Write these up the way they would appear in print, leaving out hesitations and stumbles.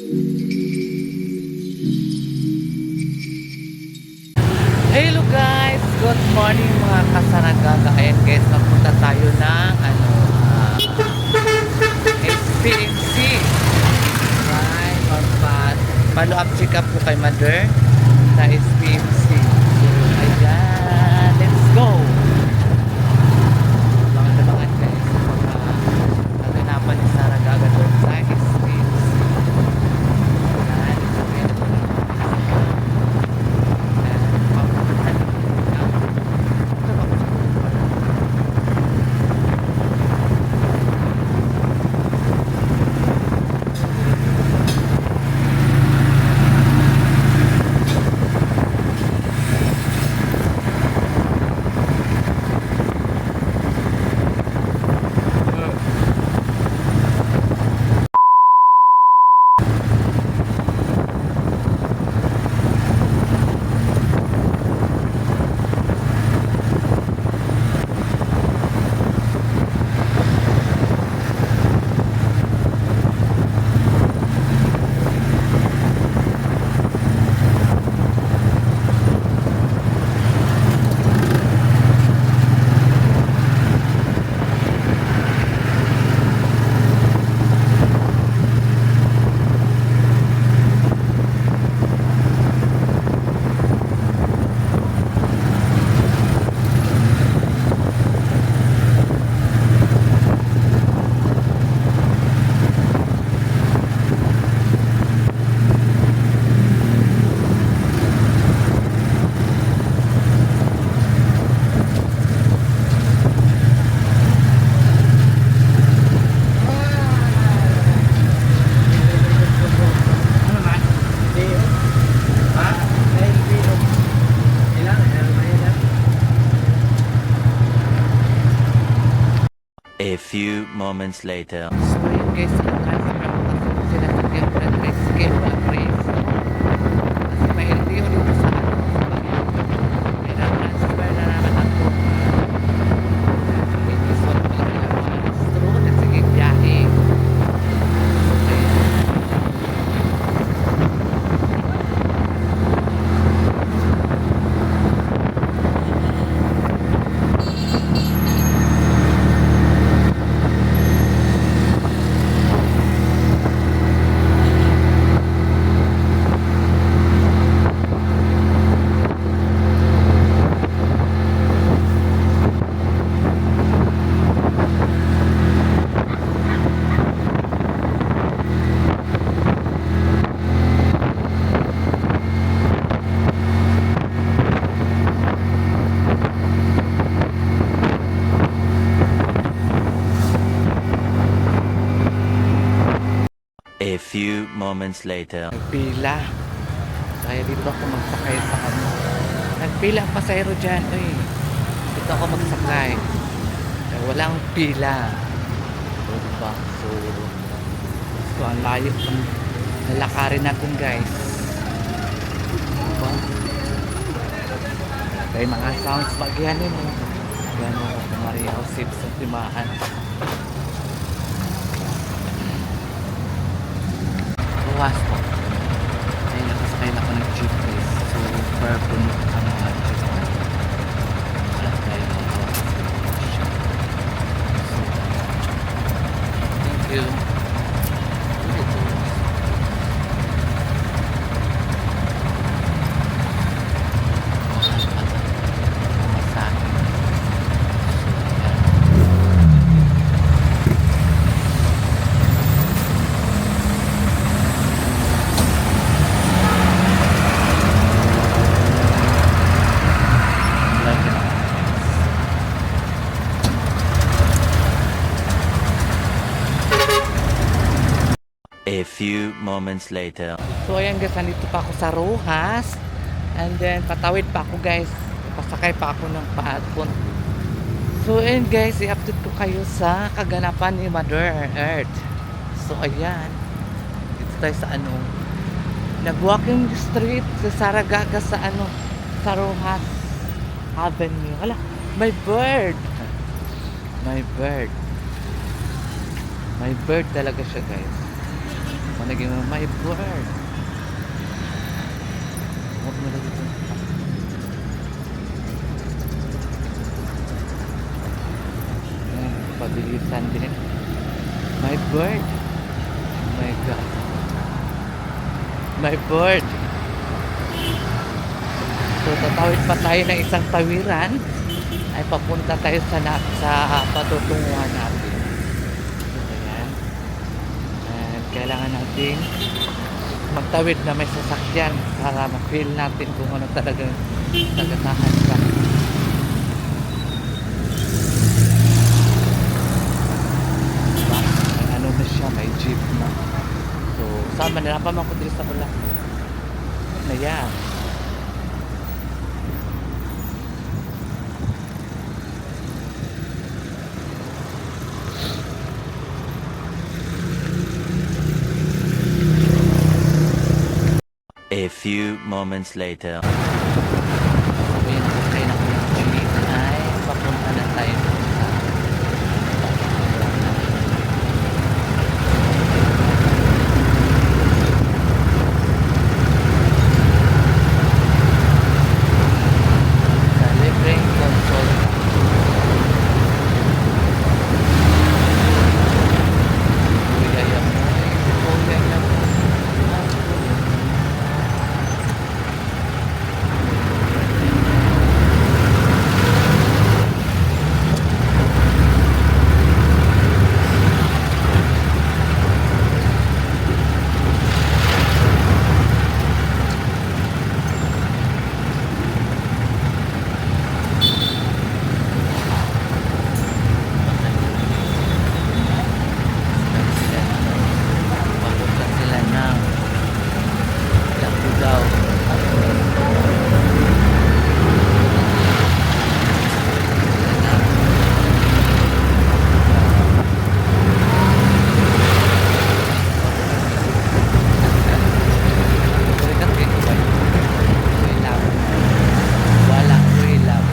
Hello guys! Good morning mga kasaragaga. Ayan guys, magpunta tayo ng SPMC. Right, follow up check up po kay mother sa SPMC. So, ayan, let's go! Abangan guys sa mga kaganapan ni Saragaga doon sa SPMC. Ayan, sabihin ko na. A few moments later. So yun guys, nakakalsip ako kasi sila sa different scale na race. Kasi may LTO dito sa may na-transfer na naman ako. May isot pa rin ang mga restro na sige biyahe. A few moments later. Nagpila. Kaya dito ako magsakay sa ano. Nagpila ang pasahero dyan. Uy, dito ako magsakay. Kaya walang pila. So, diba? So ang layo ng lalakarin natin guys. Diba? Kaya mga sounds magyanin mo. Yan mo, Maria Josep sa Timaan. Buwas po. Ay, nakasakay na ako ng jeep guys. So, purple ang mga jeep. Alam tayo ng buwas. So, thank you. A few moments later. So ayan guys, nandito pa ako sa Rojas. And then patawid pa ako guys. Pasakay pa ako ng paadpon. So ayan guys, i-update ko kayo sa kaganapan ni Mother Earth. So ayan, dito tayo sa ano, nag-walking street sa Saragaga sa ano, sa Rojas Avenue. Hala, may bird. May bird. May bird talaga siya guys. Managing my bird. Huwag mo na dito. Ayan, pabilisan din. My bird. Oh my God. My bird. So, tatawid pa tayo ng isang tawiran. Ay papunta tayo sa patutunguhan natin. Ayan. And kailangan natin magtawid na may sasakyan para ma-feel natin kung ano talagang tagatahan ka. Diba? May ano na siya, may jeep na. So, sama na pa man ko dito sa ulan. Na yan. A few moments later. Sabihin ko kayo na kung yung ay papunta na tayo sa libreng console. Kuya yan mo. Kuya yan mo. Papunta sila ng Lapudao. Wala ko ilap.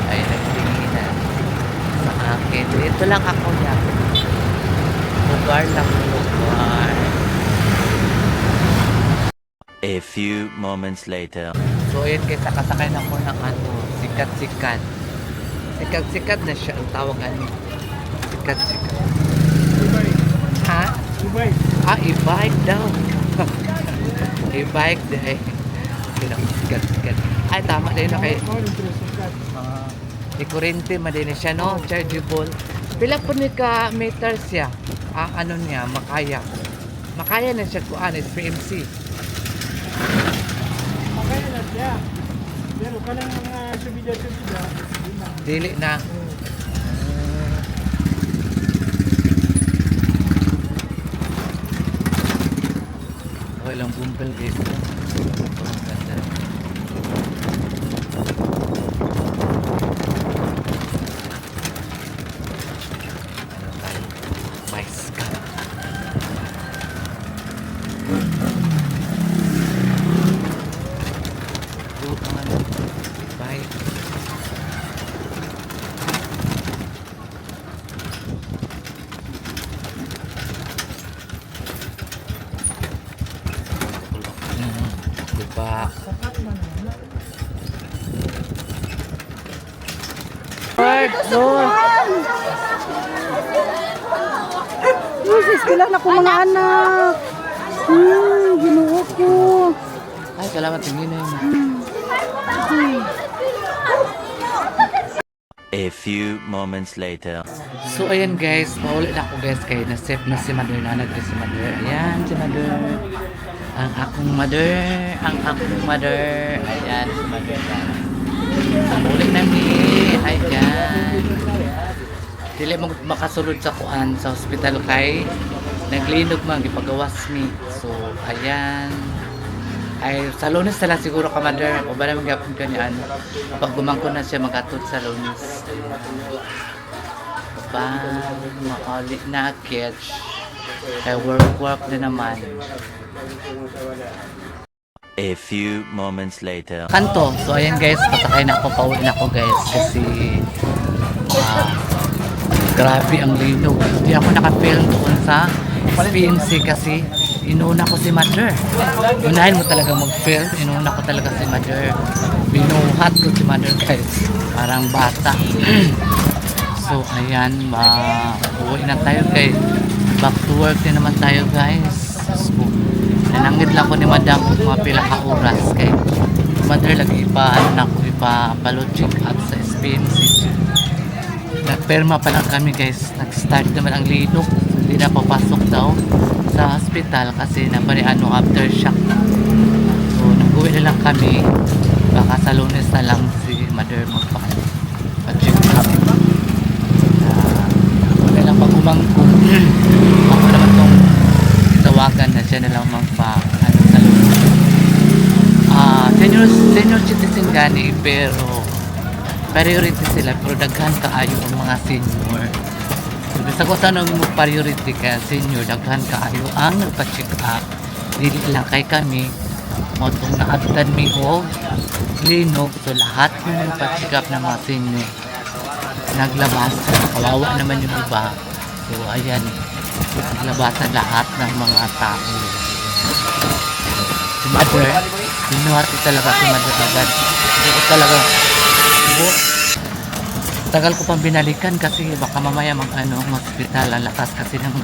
Ay nagtinginan sa akin. Dito lang ako niya. Lugar lang lugar. A few moments later. So yun guys, nakasakay na ko ng ano, sikat-sikat. Sikat-sikat na siya ang tawag ano. Sikat-sikat. Ha? E-bike daw. E-bike dahil. Sikat-sikat. Ay tama din na kay kurente madini siya no, chargeable. Pila po ni ka meter siya. Ano niya, makaya. Makaya na siya kuan is PMC. Makaya na siya. Pero kanang mga subida-subida, Dili na. Walang bumpel guys. Ang ganda. Ano tayo? Vice ka. Ano? Bye. Diba? Jesus, kailan ako mga anak. Ginuo ko. Ay, salamat tingin na yun. A few moments later. So, ayan guys. Mauli na ako guys. Kaya na-save na si Mother. Nanagre si Mother. Ayan, si Mother. Ang akong mother. Ang akong mother. Ayan, si Mother. Mauli na ni. Ayan. Dili mo makasulod sa kuan sa hospital kay naglinog man gipagawas mi. So, ayan. Ay, sa Lunes na lang siguro ka, Mother. O ba naman gapon ka ni ano? Pag gumangko na siya magatod sa Lunes. Pa, mauli na catch. Kaya work na naman. A few moments later. Kanto. So, ayan guys. Pasakay na ako. Pauwi na ako guys. Kasi Grabe ang linog. Hindi ako naka-film doon sa PNC kasi inuna ko si Mother. Unahin mo talaga mag-film. Inuna ko talaga si Mother. Binuhat ko si Mother guys. Parang bata. So ayan, uwi na tayo guys. Back to work din naman tayo guys. So, nanangid lang ko ni Madam mga pila ka oras kay Mother lagi ipa-balot check up sa SPNC. Nagperma pa lang kami guys. Nag-start naman ang linog. Hindi na papasok daw sa hospital kasi aftershock. So nag-uwi na lang kami. Baka sa Lunes na lang si Mother magpa-check up. Ako na lang pag umangkong. Ako naman tong tawagan na siya na lang sa Lunes. Senior citizen gani pero priority sila pero daghan kaayo ang mga senior. So, bisa ko sa nang priority kaya senior daghan kaayo ang nagpa-check up. Dili lang kay kami mo itong naabdan mi og linog. So lahat na nagpa-check up ng mga senior naglabas. Kawawa naman yung iba. So ayan, naglabasan lahat ng mga tao. Si Mother, binuhati talaga si Mother agad. Hindi talaga tagal ko pang binalikan kasi baka mamaya hospital ang lakas kasi ng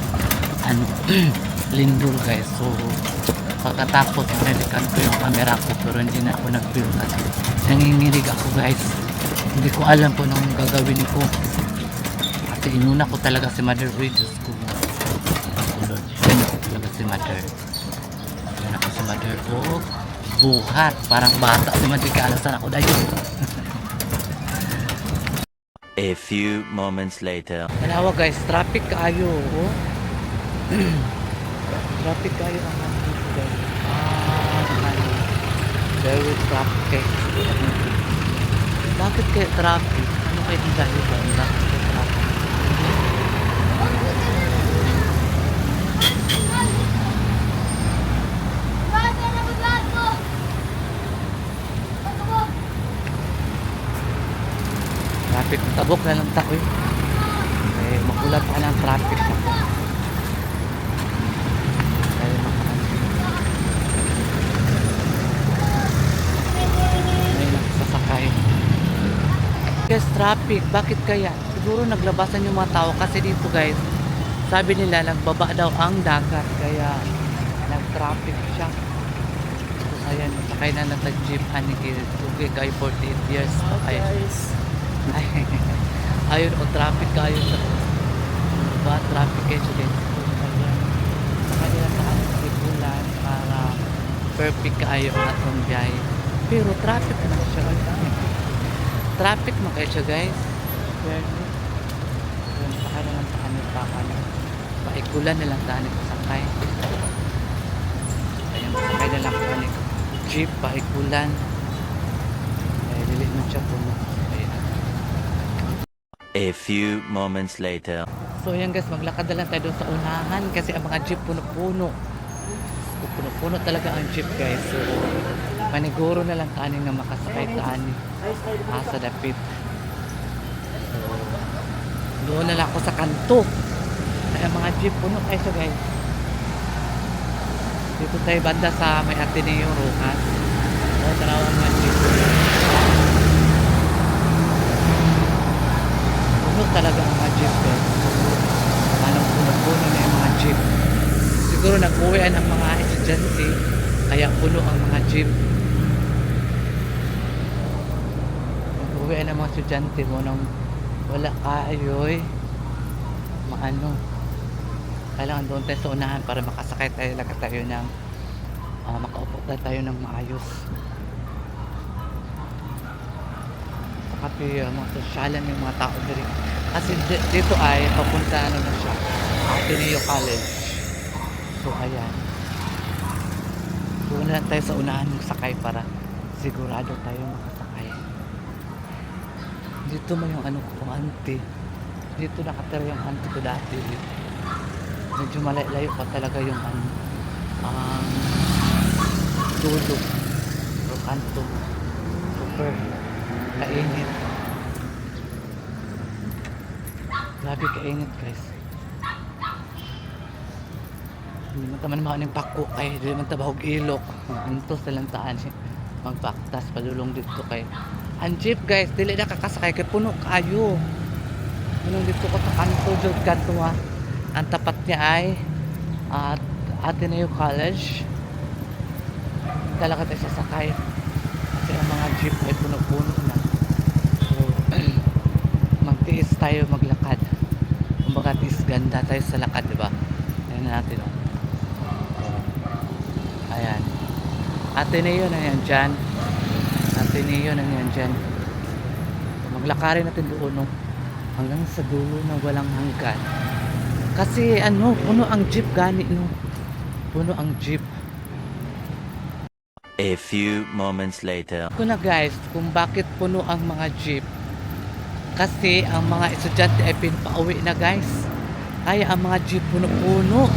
lindol guys. So pagkatapos binalikan ko yung camera ko pero hindi na ako nag-film kasi nanginginig ako guys. Hindi ko alam kung anong gagawin ko kasi inuna ko talaga si Mother Diyos ko. Inuna ko talaga si Mother. Inuna ko si Mother. Buhat parang bata si Mother kaalasan ako dahil. A few moments later. Tanawa guys, traffic kaayo. Traffic kaayo ang guys. Very traffic. Bakit kaya traffic? Ano kaya ang dahilan? Bakit kaya traffic? Traffic, tabok na lang tayo eh. Makulat pa ng traffic na po. Kaya may nagsasakay. Guys, traffic. Bakit kaya? Siguro naglabasan yung mga tao kasi dito guys, sabi nila nagbaba daw ang dagat kaya nag-traffic siya. So ayan, sakay na nag-jeep okay kayo 48 years. Okay. Ayun o traffic kayo sa traffic kayo sa dito sa kanila sa bulan para perfect kayo ang atong biyahe pero traffic na siya traffic na kayo siya guys yun saka na lang sa kanil paikulan na lang tanig sakay ayun sakay na lang tanig jeep paikulan ay dili na siya puno. A few moments later. So yan guys, maglakad na lang tayo doon sa unahan kasi ang mga jeep puno-puno. So, puno-puno talaga ang jeep guys. So maniguro na lang kanin na makasakay kanin sa dapit. So doon na lang ako sa kanto. Kaya mga jeep puno tayo siya guys. Dito tayo banda sa may Ateneo Rojas. So tarawan mga jeep. Puno talaga ang mga jeep guys. Anong puno-puno na yung mga jeep. Siguro nag-uwian ang mga estudyante kaya puno ang mga jeep. Nag-uwian ang mga estudyante mo nang wala kaayoy kailangan doon tayo sa unahan para makasakay tayo ng makaupo tayo ng maayos. Pati mga sosyalan yung mga tao dito kasi dito ay papunta na siya Ateneo College. So ayan, doon na lang tayo sa unahan magsakay para sigurado tayo makasakay. Dito mo yung kung auntie dito nakatira yung auntie ko dati medyo malayo pa talaga yung dulo o kanto super kainit. Grabe kainit guys. Hindi man taman makaning pako kay hindi man tabahog ilok. Anto sa lantaan magpaktas padulong dito kay ang jeep guys dili na kakasakay kay puno kayo. Punong dito ko sa kanto jud kanto ha. Ang tapat niya ay at Ateneo College. Talaga tayo sasakay. Kasi ang mga jeep ay puno-puno na. So, magtiis tayo maglakad. Kumbaga tiis ganda tayo sa lakad, di ba? Ayan natin, oh. Ayan. Ateneo na yan dyan. Ateneo na yan dyan. Maglakarin natin doon, no? Hanggang sa dulo na walang hanggan. Kasi ano, puno ang jeep gani, no? Puno ang jeep. A few moments later. Ko na guys, kung bakit puno ang mga jeep. Kasi ang mga estudyante ay pinapauwi na guys. Kaya ang mga jeep puno-puno.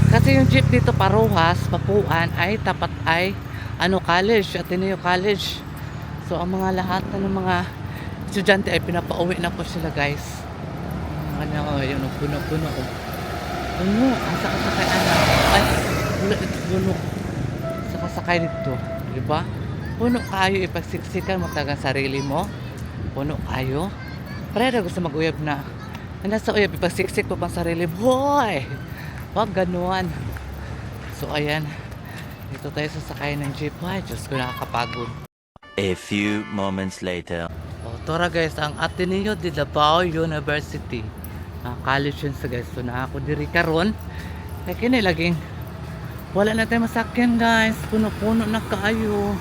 Kasi yung jeep dito Parojas, Papuan ay tapat ay college, Ateneo College. So ang mga lahat ng mga estudyante ay pinapauwi na po sila guys. Yun, puno-puno. Puno, asa kasakay ay, puno. Sa kasakay dito, di ba? Puno kayo ipagsiksikan mo talagang sarili mo. Puno kayo. Pero gusto mag-uyab na. Nasa uyab ipagsiksik mo pang sarili mo. Hoy! Wag ganuan. So ayan. Dito tayo sasakay ng jeep. Ay, Diyos ko nakakapagod. A few moments later. Tora guys, ang Ateneo de Davao University. College yun sa guys. So na ako diri karon. Kaya kinilaging wala na tayo masakyan guys. Puno-puno na kayo.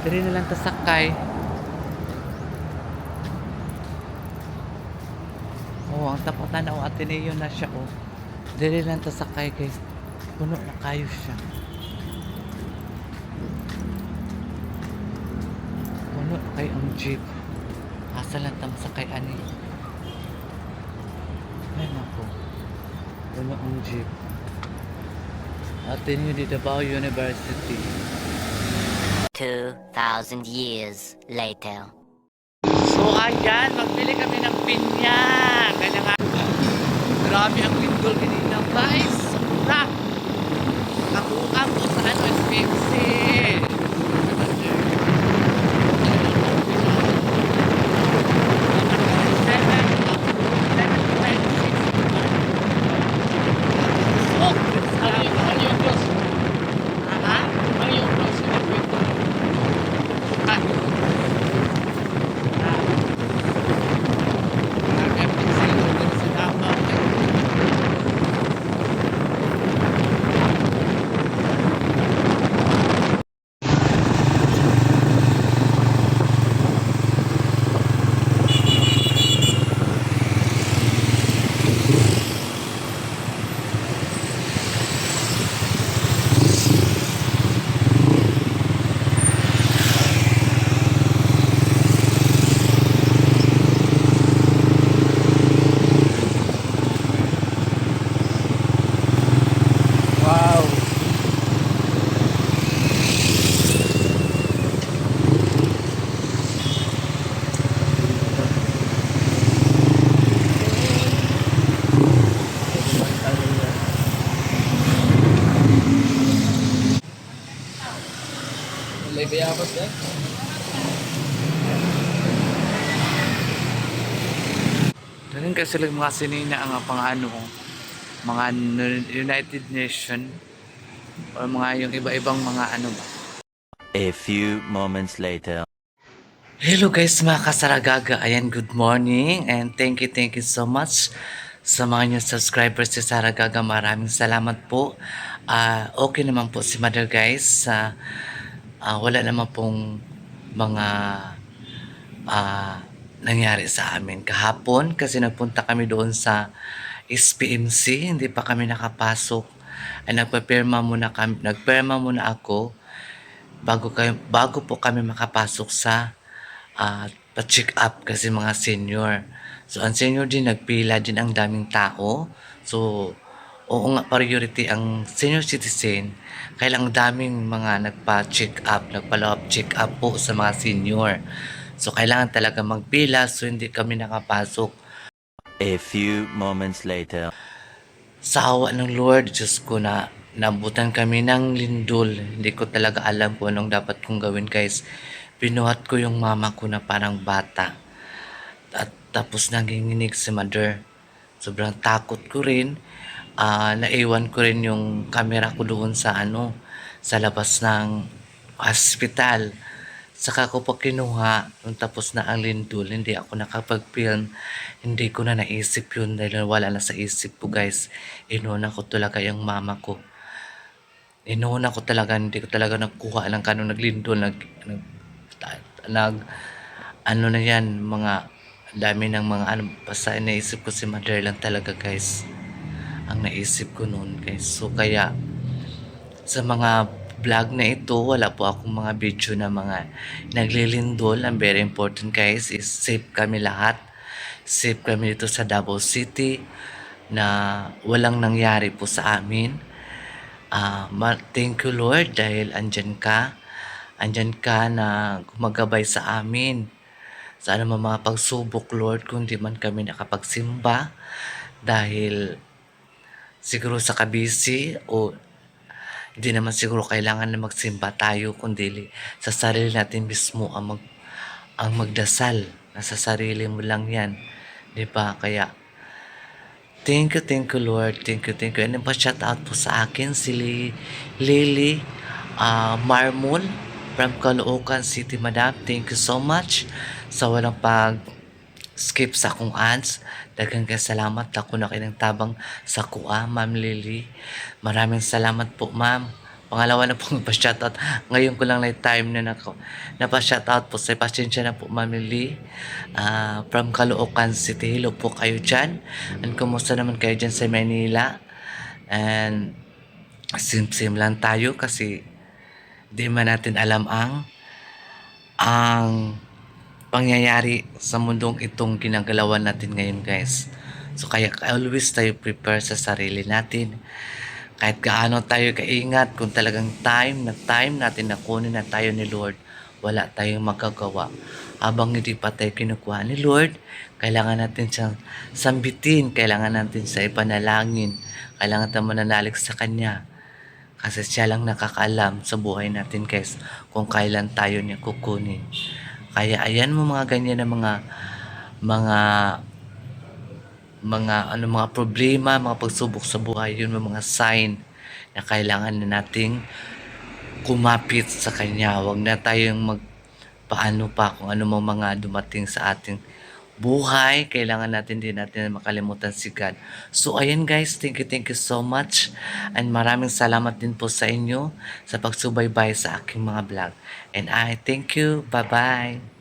Diri na lang tasakay. Oh, ang tapatan na Ateneo na siya oh. Diri lang tasakay guys. Puno na kayo siya. Puno na kayo ang jeep. Asa lang tam sakay ani. Ay nako. Puno ang jeep. Ateneo de Davao University. 2,000 years later. So ayan, magbili kami ng pinya. Kaya nga, grabe ang lindol kanina guys. Sobra. Nakuha ko sa expensive. Ganun kasi lang mga sinina ang pangano, mga United Nation o mga yung iba-ibang mga ano ba. A few moments later. Hello guys mga kasaragaga. Ayan, good morning and thank you so much sa mga new subscribers si Saragaga. Maraming salamat po. Okay naman po si Mother guys. Wala naman pong mga nangyari sa amin kahapon kasi nagpunta kami doon sa SPMC, hindi pa kami nakapasok. Ay nagpapirma muna ako bago po kami makapasok sa pa-check up kasi mga senior. So ang senior din nagpila din, ang daming tao. So oo nga, priority ang senior citizen. Kaya lang daming mga nagpa-check up, nagpa-check up po sa mga senior. So, kailangan talaga magpila, so hindi kami nakapasok. A few moments later. Sa awa ng Lord, Diyos ko na nabutan kami ng lindol. Hindi ko talaga alam kung anong dapat kong gawin, guys. Pinuhat ko yung mama ko na parang bata. At tapos nanginginig si mother. Sobrang takot ko rin. Naiwan ko rin yung camera ko doon sa sa labas ng hospital. Saka ko pa kinuha nung tapos na ang lindol. Hindi ako nakapag-film. Hindi ko na naisip yun dahil wala na sa isip ko, guys. Inuna ko talaga yung mama ko. Inuna ko talaga, hindi ko talaga nakuha ng kanong naglindol. Ano na yan, mga dami ng mga basta naisip ko si mother lang talaga, guys. Ang naisip ko noon, guys. So, kaya sa mga vlog na ito, wala po akong mga video na mga naglilindol. Ang very important, guys, is safe kami lahat. Safe kami dito sa Davao City na walang nangyari po sa amin. Thank you, Lord, dahil andyan ka. Andyan ka na gumagabay sa amin. Sa anumang mga pagsubok, Lord, kung di man kami nakapagsimba dahil siguro sa kabisi o hindi naman siguro kailangan na magsimba tayo kundi sa sarili natin mismo ang magdasal. Nasa sarili mo lang yan. Di ba? Kaya thank you Lord. Thank you. And then pa-shout out po sa akin si Lily Marmon from Caloocan City, Madam. Thank you so much sa walang skip sa akong ads. Daghang kay salamat ako na kinang tabang sa kuha, Ma'am Lily. Maraming salamat po, ma'am. Pangalawa na pong pa-shoutout. Ngayon ko lang na time na pa-shoutout po. Sa pasensya na po, Ma'am Lily. From Caloocan City. Hello po kayo dyan. And kumusta naman kayo dyan sa Manila? And sim-sim lang tayo kasi di man natin alam ang pangyayari sa mundong itong ginagalawan natin ngayon, guys. So kaya always tayo prepare sa sarili natin. Kahit gaano tayo kaingat, kung talagang time natin na kunin na tayo ni Lord, wala tayong magagawa. Habang hindi pa tayo kinukuha ni Lord, kailangan natin siyang sambitin, kailangan natin siya ipanalangin, kailangan tayo mananalig sa Kanya. Kasi siya lang nakakaalam sa buhay natin, guys, kung kailan tayo niya kukunin. Kaya ayan mo mga ganyan na mga problema, mga pagsubok sa buhay, yun mga sign na kailangan na nating kumapit sa Kanya. Huwag na tayong magpaano pa kung ano mga dumating sa ating buhay. Kailangan din natin makalimutan si God. So ayan, guys, thank you so much. And maraming salamat din po sa inyo sa pagsubaybay sa aking mga vlog. And I thank you. Bye-bye.